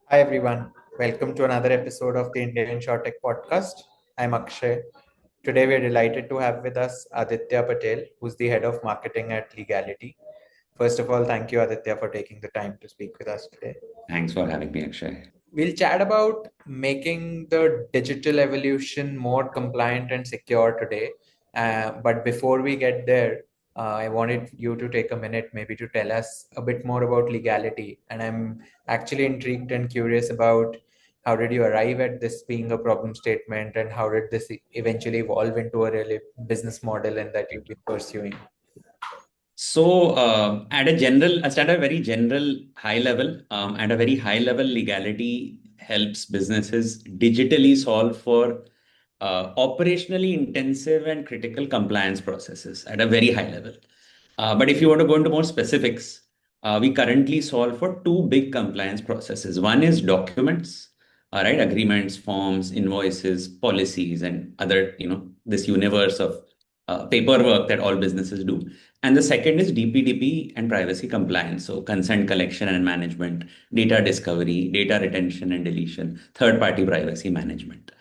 Hi everyone, welcome to another episode of the Indian InsurTech Podcast. I'm Akshay. Today we're delighted to have with us Aditya Patel, who's the head of marketing at Leegality. First of all, thank you Aditya for taking the time to speak with us today. Thanks for having me, Akshay. We'll chat about making the digital evolution more compliant and secure today. But before we get there, I wanted you to take a minute maybe to tell us a bit more about legality. And I'm actually intrigued and curious about how did you arrive at this being a problem statement and how did this eventually evolve into a really business model and that you've been pursuing? I'll start at a very general high level. At a very high level, legality helps businesses digitally solve for operationally intensive and critical compliance processes at a very high level. But if you want to go into more specifics, we currently solve for two big compliance processes. One is documents, right? Agreements, forms, invoices, policies, and other, this universe of paperwork that all businesses do. And the second is DPDP and privacy compliance. So consent collection and management, data discovery, data retention and deletion, third party privacy management.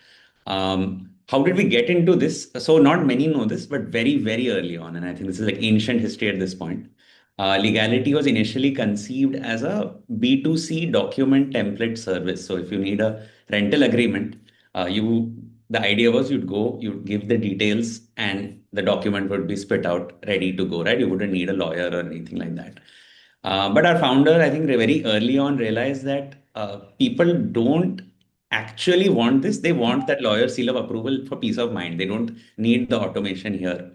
How did we get into this? So not many know this, but very, very early on, and I think this is like ancient history at this point. Legality was initially conceived as a B2C document template service. So if you need a rental agreement, the idea was you'd give the details and the document would be spit out ready to go, right? You wouldn't need a lawyer or anything like that. But our founder, I think, very early on realized that people don't actually want this. They want that lawyer seal of approval for peace of mind. They don't need the automation here.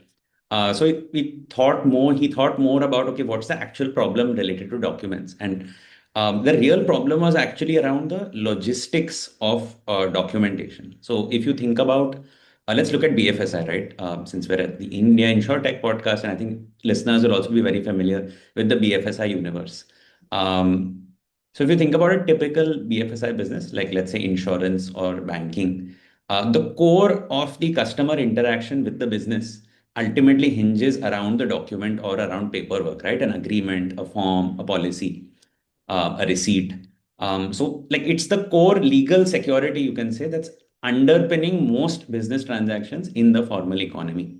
He thought more about, okay, what's the actual problem related to documents? And the real problem was actually around the logistics of documentation. So if you think about, let's look at BFSI, right? Since we're at the India InsurTech podcast, and I think listeners will also be very familiar with the BFSI universe. So if you think about a typical BFSI business, like let's say insurance or banking, the core of the customer interaction with the business ultimately hinges around the document or around paperwork, right? An agreement, a form, a policy, a receipt. So like it's the core legal security, you can say, that's underpinning most business transactions in the formal economy.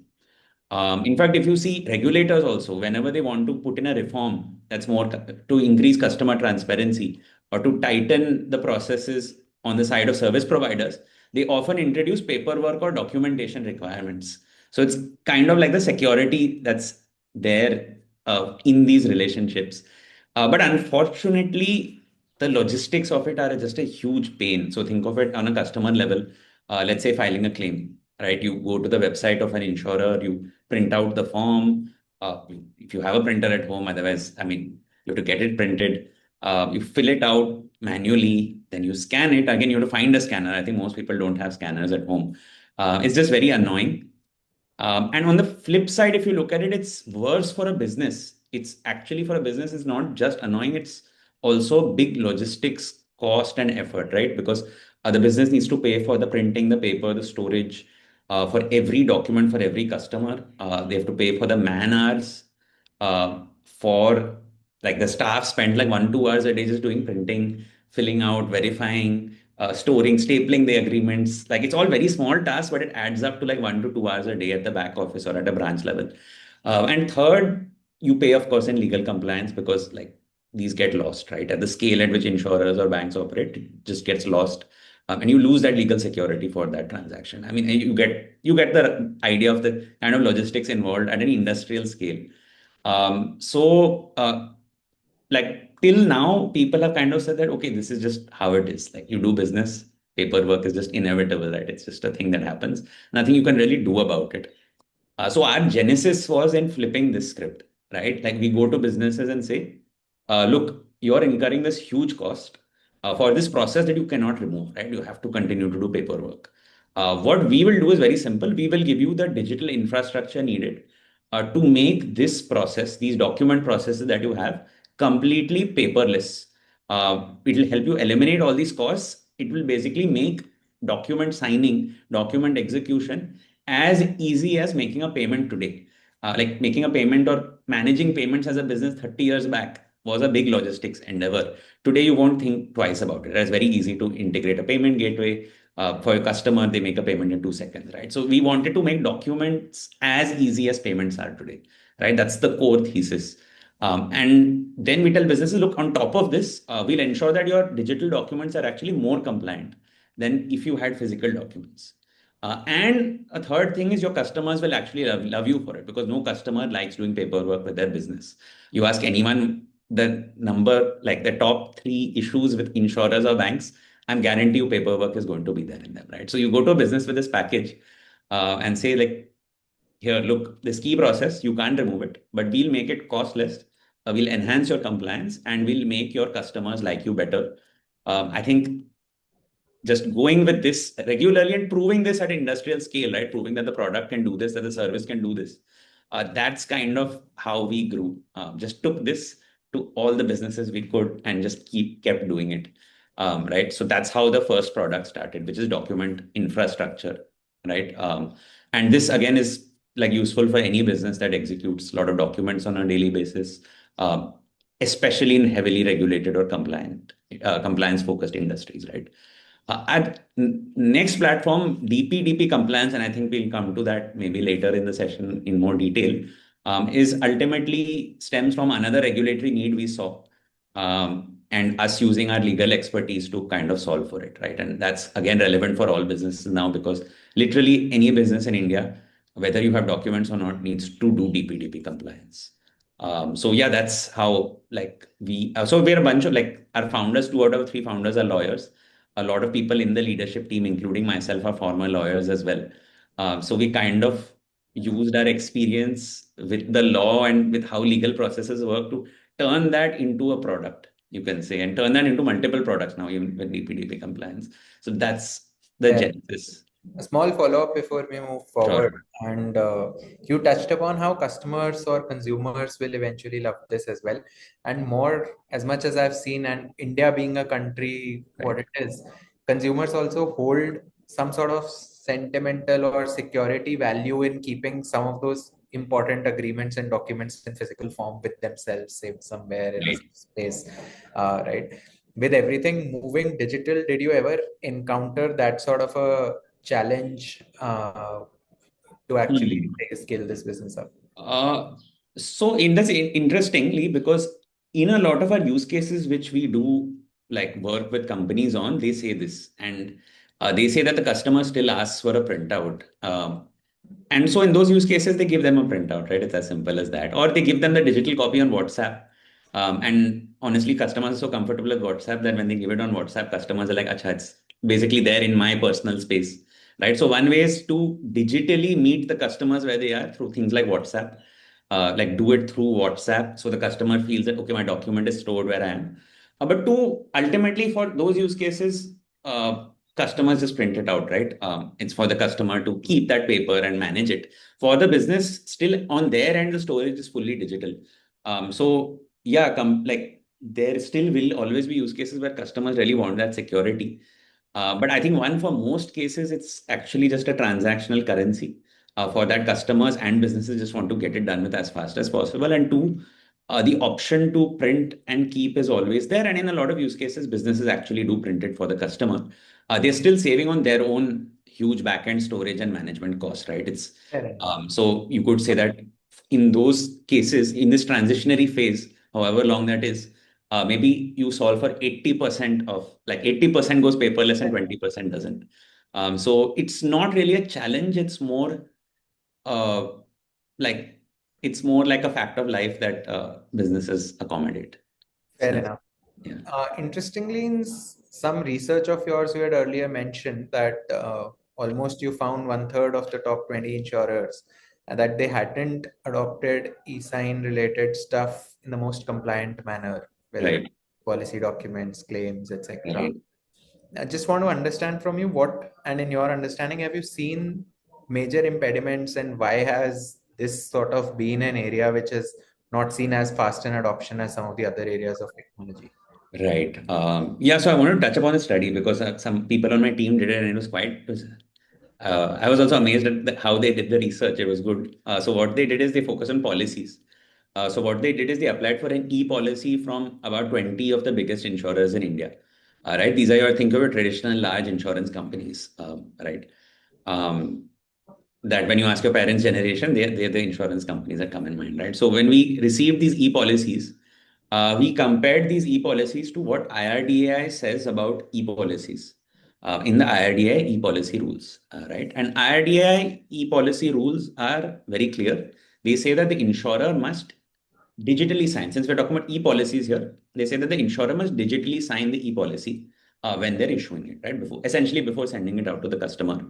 In fact, if you see regulators also, whenever they want to put in a reform that's more to increase customer transparency or to tighten the processes on the side of service providers, they often introduce paperwork or documentation requirements. So it's kind of like the security that's there in these relationships. But unfortunately, the logistics of it are just a huge pain. So think of it on a customer level. Let's say filing a claim, right? You go to the website of an insurer, you print out the form. If you have a printer at home, otherwise, I mean, you have to get it printed. You fill it out manually, then you scan it. Again, you have to find a scanner. I think most people don't have scanners at home. It's just very annoying. And on the flip side, if you look at it, it's worse for a business. It's actually for a business, it's not just annoying, it's also big logistics cost and effort, right? Because the business needs to pay for the printing, the paper, the storage, for every document, for every customer. They have to pay for the man hours, for like the staff spend like 1, 2 hours a day just doing printing, filling out, verifying, storing, stapling the agreements. Like it's all very small tasks, but it adds up to like 1 to 2 hours a day at the back office or at a branch level. And third, you pay, of course, in legal compliance because like these get lost, right? At the scale at which insurers or banks operate, it just gets lost. And you lose that legal security for that transaction. I mean, you get the idea of the kind of logistics involved at an industrial scale. Like till now, people have kind of said that, okay, this is just how it is. Like you do business, paperwork is just inevitable, right? It's just a thing that happens. Nothing you can really do about it. So our genesis was in flipping this script, right? Like we go to businesses and say, look, you're incurring this huge cost for this process that you cannot remove, right? You have to continue to do paperwork. What we will do is very simple. We will give you the digital infrastructure needed to make this process, these document processes that you have, completely paperless. It will help you eliminate all these costs. It will basically make document signing, document execution as easy as making a payment today. Like making a payment or managing payments as a business 30 years back was a big logistics endeavor. Today, you won't think twice about it. It's very easy to integrate a payment gateway. For your customer, they make a payment in 2 seconds, right? So we wanted to make documents as easy as payments are today, right? That's the core thesis. And then we tell businesses, look, on top of this, we'll ensure that your digital documents are actually more compliant than if you had physical documents. And a third thing is your customers will actually love you for it, because no customer likes doing paperwork with their business. You ask anyone the number, like the top three issues with insurers or banks, I'm guarantee you paperwork is going to be there in them, right? So you go to a business with this package and say like, here, look, this key process, you can't remove it, but we'll make it costless. We'll enhance your compliance and we'll make your customers like you better. I think just going with this regularly and proving this at industrial scale, right? Proving that the product can do this, that the service can do this. That's kind of how we grew. Just took this to all the businesses we could and just kept doing it. Right. So that's how the first product started, which is document infrastructure. Right. And this again is like useful for any business that executes a lot of documents on a daily basis, especially in heavily regulated or compliance focused industries, right? Next platform, DPDP compliance, and I think we'll come to that maybe later in the session in more detail, is ultimately stems from another regulatory need we saw, and us using our legal expertise to kind of solve for it, right? And that's again relevant for all businesses now, because literally any business in India, whether you have documents or not, needs to do DPDP compliance. So yeah, that's how like so we're a bunch of like our founders, 2 out of 3 founders are lawyers. A lot of people in the leadership team, including myself, are former lawyers as well. So we kind of used our experience with the law and with how legal processes work to turn that into a product, you can say, and turn that into multiple products now, even with DPDP compliance. So that's the Yeah. genesis. A small follow-up before we move Sure. forward. And you touched upon how customers or consumers will eventually love this as well. And more, as much as I've seen, and India being a country, what Right. it is, consumers also hold some sort of sentimental or security value in keeping some of those important agreements and documents in physical form with themselves, saved somewhere in a Right. safe space, right? With everything moving digital, did you ever encounter that sort of a challenge to actually Hmm. scale this business up? Uh, so in this interestingly, because in a lot of our use cases which we do like work with companies on, they say this, and they say that the customer still asks for a printout. And so in those use cases, they give them a printout, right? It's as simple as that. Or they give them the digital copy on WhatsApp. And honestly, customers are so comfortable with WhatsApp that when they give it on WhatsApp, customers are like, acha, it's basically there in my personal space, right? So one way is to digitally meet the customers where they are through things like WhatsApp, like do it through WhatsApp. So the customer feels that, okay, my document is stored where I am. But two, ultimately for those use cases, customers just print it out, right? It's for the customer to keep that paper and manage it. For the business, still on their end, the storage is fully digital. So yeah, like there still will always be use cases where customers really want that security. But I think one, for most cases, it's actually just a transactional currency. For that, customers and businesses just want to get it done with as fast as possible. And two, the option to print and keep is always there. And in a lot of use cases, businesses actually do print it for the customer. They're still saving on their own huge backend storage and management cost, right? It's Fair enough. so you could say that in those cases, in this transitionary phase, however long that is, maybe you solve for 80% of like 80% goes paperless and 20% doesn't. So it's not really a challenge. It's more uh, like it's more like a fact of life that businesses accommodate. So Fair that's enough. yeah. Interestingly, in some research of yours, you had earlier mentioned that almost you found 1/3 of the top 20 insurers and that they hadn't adopted e-sign related stuff in the most compliant manner, whether it Right. be policy documents, claims, etc. Right. I just want to understand from you what, and in your understanding, have you seen major impediments and why has this sort of been an area which is not seen as fast in adoption as some of the other areas of technology? Right. Yeah. So I wanted to touch upon the study because some people on my team did it, and it was I was also amazed at how they did the research. It was good. So what they did is they focus on policies. So what they did is they applied for an e-policy from about 20 of the biggest insurers in India. Right? These are your, think of your traditional large insurance companies, right? Um, that when you ask your parents' generation, they're the insurance companies that come in mind, right? So when we received these e-policies, we compared these e-policies to what IRDAI says about e-policies in the IRDAI e-policy rules, right? And IRDAI e-policy rules are very clear. They say that the insurer must digitally sign. Since we're talking about e-policies here, they say that the insurer must digitally sign the e-policy when they're issuing it, right? Essentially before sending it out to the customer.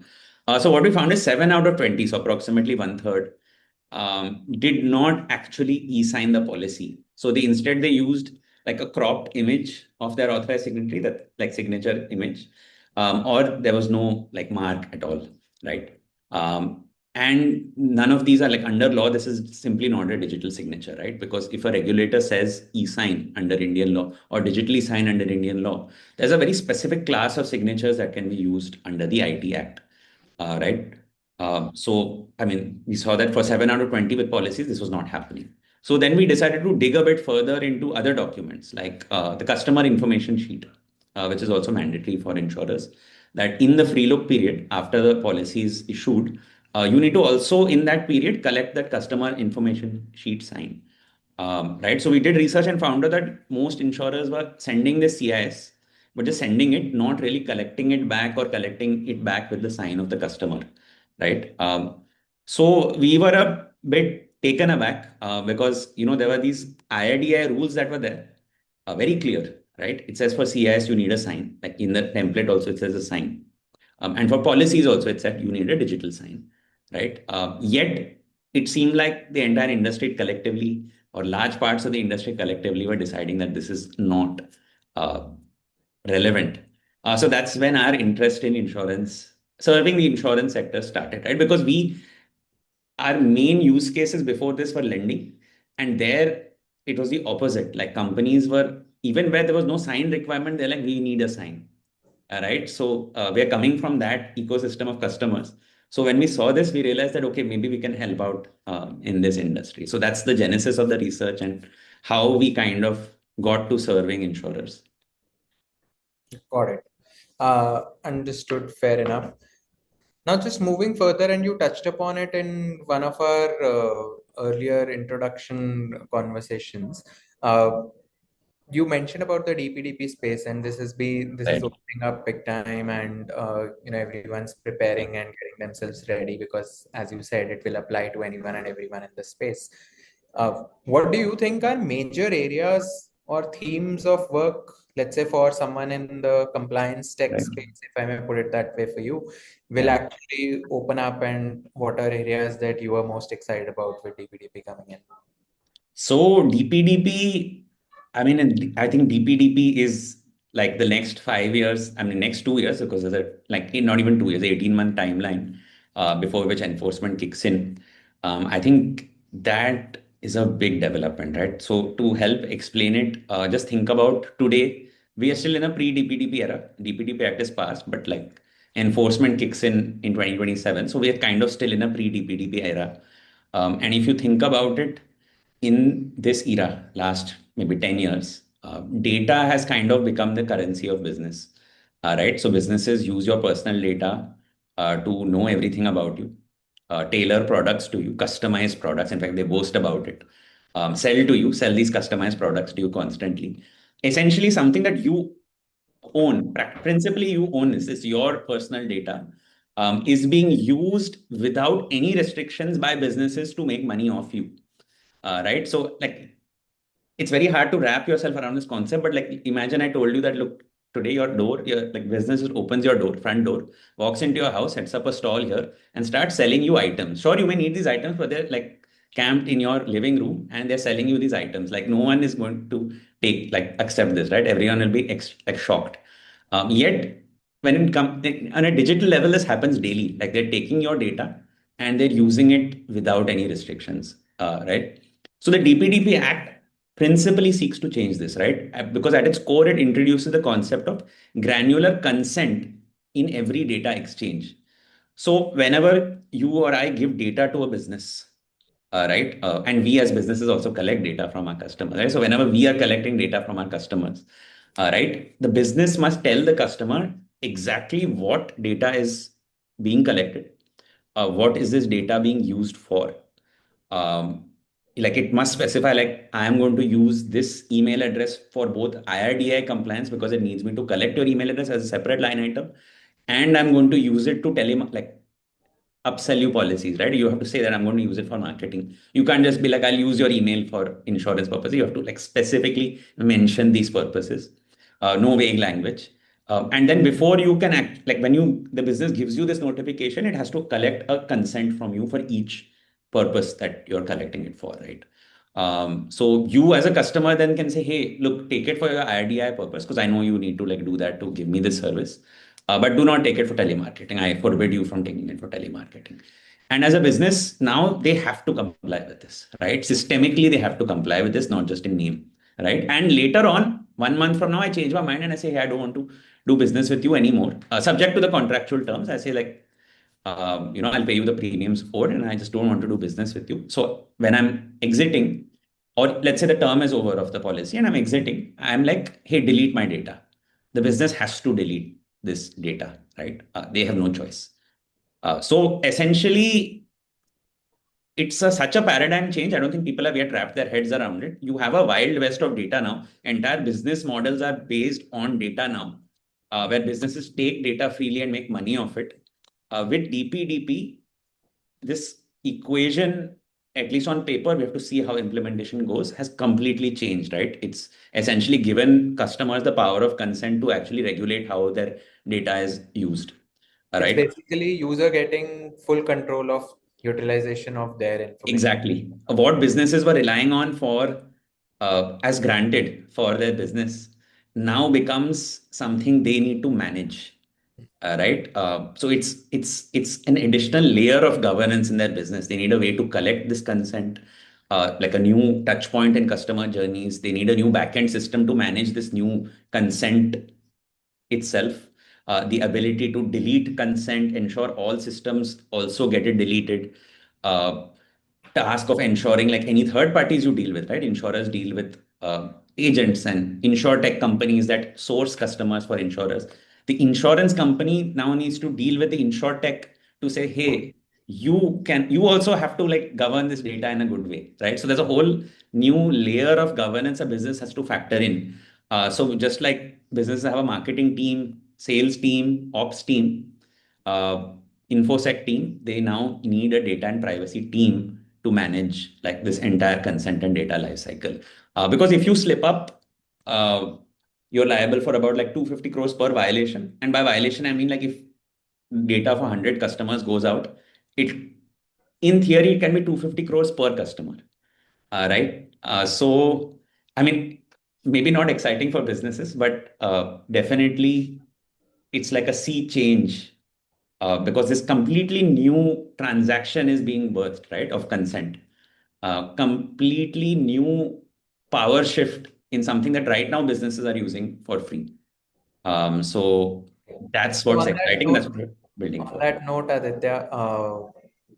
So what we found is 7 out of 20, so approximately one third, did not actually e-sign the policy. So they used like a cropped image of their authorized signatory, that like signature image, or there was no like mark at all, right? And none of these are like under law. This is simply not a digital signature, right? Because if a regulator says e-sign under Indian law or digitally sign under Indian law, there's a very specific class of signatures that can be used under the IT Act, right? So, I mean, we saw that for 7 out of 20 with policies, this was not happening. So then we decided to dig a bit further into other documents like the customer information sheet, which is also mandatory for insurers. That in the free look period, after the policy is issued, you need to also in that period collect that customer information sheet sign. Right. So we did research and found out that most insurers were sending the CIS, but just sending it, not really collecting it back or collecting it back with the sign of the customer. Right. So we were a bit taken aback because there were these IRDI rules that were there, very clear. Right. It says for CIS you need a sign. Like in the template also it says a sign. And for policies also, it said you need a digital sign, right? Yet it seemed like the entire industry collectively, or large parts of the industry collectively, were deciding that this is not uh, relevant. So that's when our interest in insurance, serving the insurance sector started, right? Because our main use cases before this were lending, and there it was the opposite. Like companies were, even where there was no sign requirement, they're like, we need a sign, right? So we are coming from that ecosystem of customers. So when we saw this, we realized that, okay, maybe we can help out in this industry. So that's the genesis of the research and how we kind of got to serving insurers. Got it. Understood. Fair enough. Now, just moving further, and you touched upon it in one of our earlier introduction conversations. Uh, you mentioned about the DPDP space, and this is Right. opening up big time, and everyone's preparing and getting themselves ready because, as you said, it will apply to anyone and everyone in the space. What do you think are major areas or themes of work, let's say for someone in the compliance tech Right. space, if I may put it that way for you, will Yeah. actually open up, and what are areas that you are most excited about with DPDP coming in? So DPDP, I mean, I think DPDP is like the next 5 years, I mean, next 2 years, because there's not even 2 years, 18-month timeline before which enforcement kicks in. I think that is a big development, right? So to help explain it, just think about today, we are still in a pre-DPDP era. DPDP Act is passed, but like enforcement kicks in 2027. So we are kind of still in a pre-DPDP era. And if you think about it, in this era, last maybe 10 years, data has kind of become the currency of business. Right. So businesses use your personal data to know everything about you, tailor products to you, customize products. In fact, they boast about it. Sell these customized products to you constantly. Essentially, something that you own, principally you own this, is your personal data, is being used without any restrictions by businesses to make money off you. Right. So like it's very hard to wrap yourself around this concept, but like imagine I told you that look, today your like business just opens your front door, walks into your house, sets up a stall here, and starts selling you items. Sure, you may need these items, but they're like camped in your living room and they're selling you these items. Like no one is going to accept this, right? Everyone will be like shocked. Yet when it comes on a digital level, this happens daily. Like they're taking your data and they're using it without any restrictions, right? So the DPDP Act principally seeks to change this, right? Because at its core, it introduces the concept of granular consent in every data exchange. So whenever you or I give data to a business, right? And we as businesses also collect data from our customers, right? So whenever we are collecting data from our customers, right, the business must tell the customer exactly what data is being collected, what is this data being used for. um, like it must specify, like, I am going to use this email address for both IRDI compliance because it needs me to collect your email address as a separate line item, and I'm going to use it to like upsell you policies, right? You have to say that I'm going to use it for marketing. You can't just be like, I'll use your email for insurance purposes. You have to like specifically mention these purposes, no vague language. And then before you can act, like when the business gives you this notification, it has to collect a consent from you for each purpose that you're collecting it for, right? So you as a customer then can say, hey, look, take it for your IRDI purpose because I know you need to like do that to give me this service. But do not take it for telemarketing. I forbid you from taking it for telemarketing. And as a business, now they have to comply with this, right? Systemically, they have to comply with this, not just in name, right? And later on, 1 month from now, I change my mind and I say, hey, I don't want to do business with you anymore. Subject to the contractual terms, I say like, I'll pay you the premiums owed and I just don't want to do business with you. So when I'm exiting, or let's say the term is over of the policy and I'm exiting, I'm like, hey, delete my data. The business has to delete this data, right? They have no choice. So essentially, it's such a paradigm change. I don't think people have yet wrapped their heads around it. You have a wild west of data now. Entire business models are based on data now, where businesses take data freely and make money off it. With DPDP, this equation, at least on paper, we have to see how implementation goes, has completely changed, right? It's essentially given customers the power of consent to actually regulate how their data is used. All It's right. basically user getting full control of utilization of their information. Exactly. What businesses were relying on for as granted for their business now becomes something they need to manage. Right. So it's an additional layer of governance in their business. They need a way to collect this consent, like a new touch point in customer journeys. They need a new backend system to manage this new consent itself. The ability to delete consent, ensure all systems also get it deleted. Uh, Task of ensuring like any third parties you deal with, right? Insurers deal with agents and InsurTech companies that source customers for insurers. The insurance company now needs to deal with the InsurTech to say, hey, you also have to like govern this data in a good way, right? So there's a whole new layer of governance a business has to factor in. So just like businesses have a marketing team, sales team, ops team, uh, infosec team, they now need a data and privacy team to manage like this entire consent and data lifecycle. Because if you slip up, uh, you're liable for about like 250 crores per violation. And by violation, I mean like if data for 100 customers goes out, it in theory it can be 250 crores per customer, right? So, I mean, maybe not exciting for businesses, but definitely it's like a sea change because this completely new transaction is being birthed, right, of consent. Completely new power shift in something that right now businesses are using for free. So that's So what's exciting. That's what we're building on for. that note, Aditya,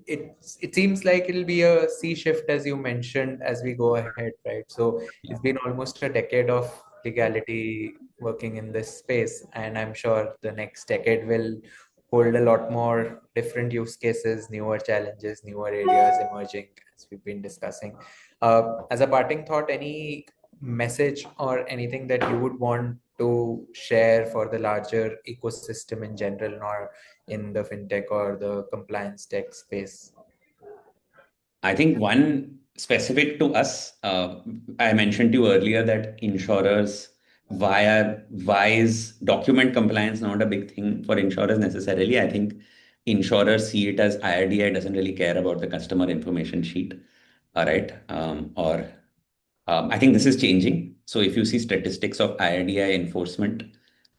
it seems like it'll be a sea shift as you mentioned as we go ahead, right? So it's been almost a decade of legality working in this space, and I'm sure the next decade will hold a lot more different use cases, newer challenges, newer areas emerging as we've been discussing. As a parting thought, any message or anything that you would want to share for the larger ecosystem in general, or in the fintech or the compliance tech space? I think one specific to us, I mentioned to you earlier that insurers, why is document compliance not a big thing for insurers necessarily? I think insurers see it as IRDI doesn't really care about the customer information sheet, all right? Or I think this is changing. So if you see statistics of IRDI enforcement,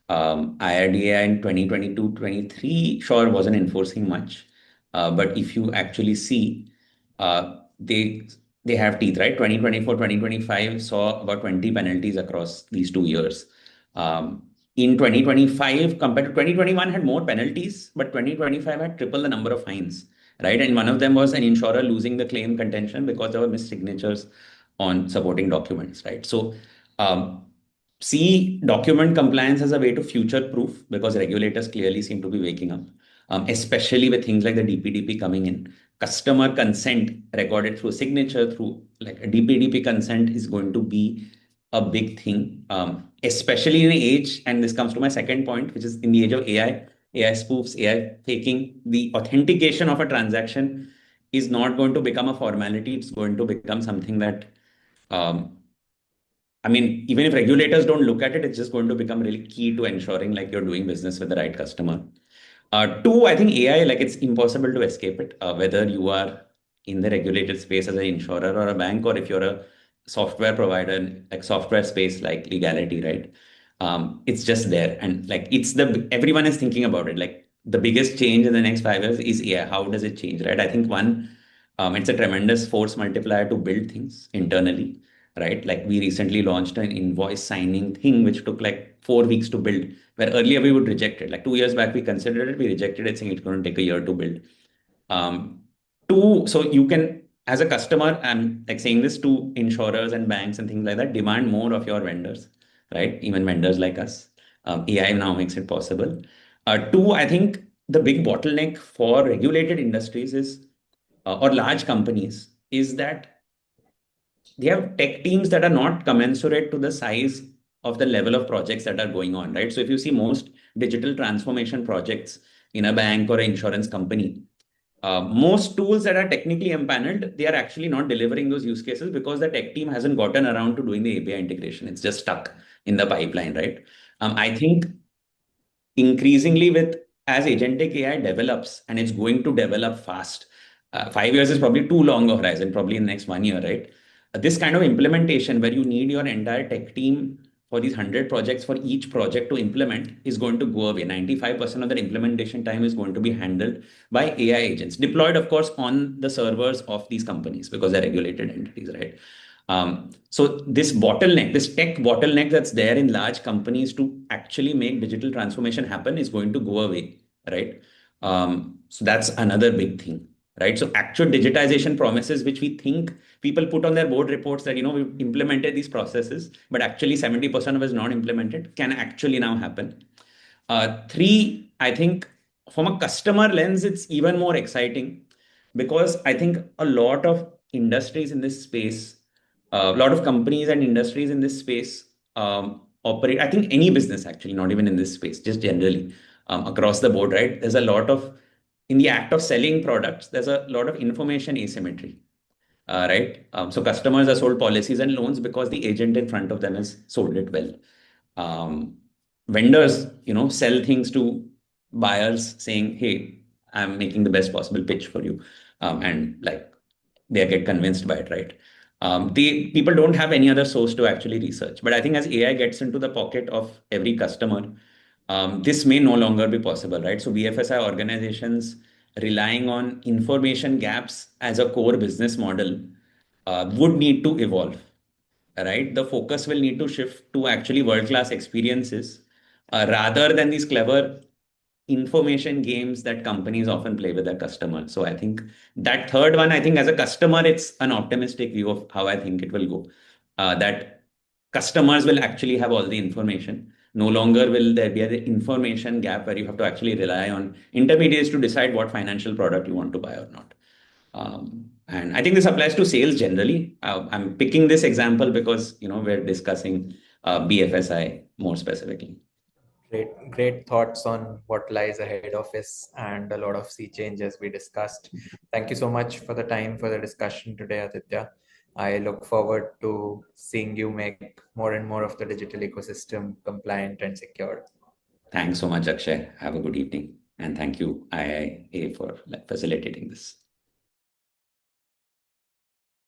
IRDI in 2022-23 sure wasn't enforcing much. But if you actually see, they have teeth, right? 2024, 2025 saw about 20 penalties across these 2 years. In 2025, compared to 2021, had more penalties, but 2025 had triple the number of fines. right? And one of them was an insurer losing the claim contention because there were missed signatures on supporting documents, right? So um, see document compliance as a way to future proof, because regulators clearly seem to be waking up, especially with things like the DPDP coming in. Customer consent recorded through signature, through like a DPDP consent, is going to be a big thing, especially in the age, and this comes to my second point, which is in the age of AI spoofs, AI faking. The authentication of a transaction is not going to become a formality. It's going to become something that, um, I mean, even if regulators don't look at it, it's just going to become really key to ensuring like you're doing business with the right customer. Two, I think AI, like it's impossible to escape it, whether you are in the regulated space as an insurer or a bank, or if you're a software provider, like software space like Leegality, right? It's just there. And like everyone is thinking about it. Like the biggest change in the next 5 years is AI. How does it change, right? I think one, it's a tremendous force multiplier to build things internally, right? Like we recently launched an invoice signing thing, which took like 4 weeks to build, where earlier we would reject it. Like 2 years back, we considered it, we rejected it, saying it's going to take a year to build. Um, Two, so you can, as a customer, I'm like saying this to insurers and banks and things like that, demand more of your vendors, right? Even vendors like us. AI now makes it possible. Two, I think the big bottleneck for regulated industries is, or large companies, is that they have tech teams that are not commensurate to the size of the level of projects that are going on, right? So if you see most digital transformation projects in a bank or an insurance company, most tools that are technically empaneled, they are actually not delivering those use cases because the tech team hasn't gotten around to doing the API integration. It's just stuck in the pipeline, right? I think increasingly with as agentic AI develops, and it's going to develop fast. 5 years is probably too long a horizon, probably in the next 1 year, right? This kind of implementation where you need your entire tech team for these 100 projects for each project to implement is going to go away. 95% of the implementation time is going to be handled by AI agents, deployed, of course, on the servers of these companies because they're regulated entities, right? So this bottleneck, this tech bottleneck that's there in large companies to actually make digital transformation happen is going to go away, right? So that's another big thing, right? So actual digitization promises, which we think people put on their board reports that, we've implemented these processes, but actually 70% of it is not implemented, can actually now happen. Three, I think from a customer lens, it's even more exciting because I think a lot of industries in this space, a lot of companies and industries in this space operate. I think any business actually, not even in this space, just generally across the board, right? There's a lot of, in the act of selling products, there's a lot of information asymmetry, right? So customers are sold policies and loans because the agent in front of them has sold it well. Um, Vendors, sell things to buyers saying, "Hey, I'm making the best possible pitch for you," and like they get convinced by it, right? The people don't have any other source to actually research. But I think as AI gets into the pocket of every customer, this may no longer be possible, right? So BFSI organizations relying on information gaps as a core business model would need to evolve, right? The focus will need to shift to actually world-class experiences rather than these clever information games that companies often play with their customers. So I think that third one, I think as a customer, it's an optimistic view of how I think it will go. That customers will actually have all the information. No longer will there be an information gap where you have to actually rely on intermediaries to decide what financial product you want to buy or not. And I think this applies to sales generally. I'm picking this example because we're discussing BFSI more specifically. Great thoughts on what lies ahead of us and a lot of sea changes we discussed. Thank you so much for the time for the discussion today, Aditya. I look forward to seeing you make more and more of the digital ecosystem compliant and secure. Thanks so much, Akshay. Have a good evening. And thank you, IIA, for facilitating this.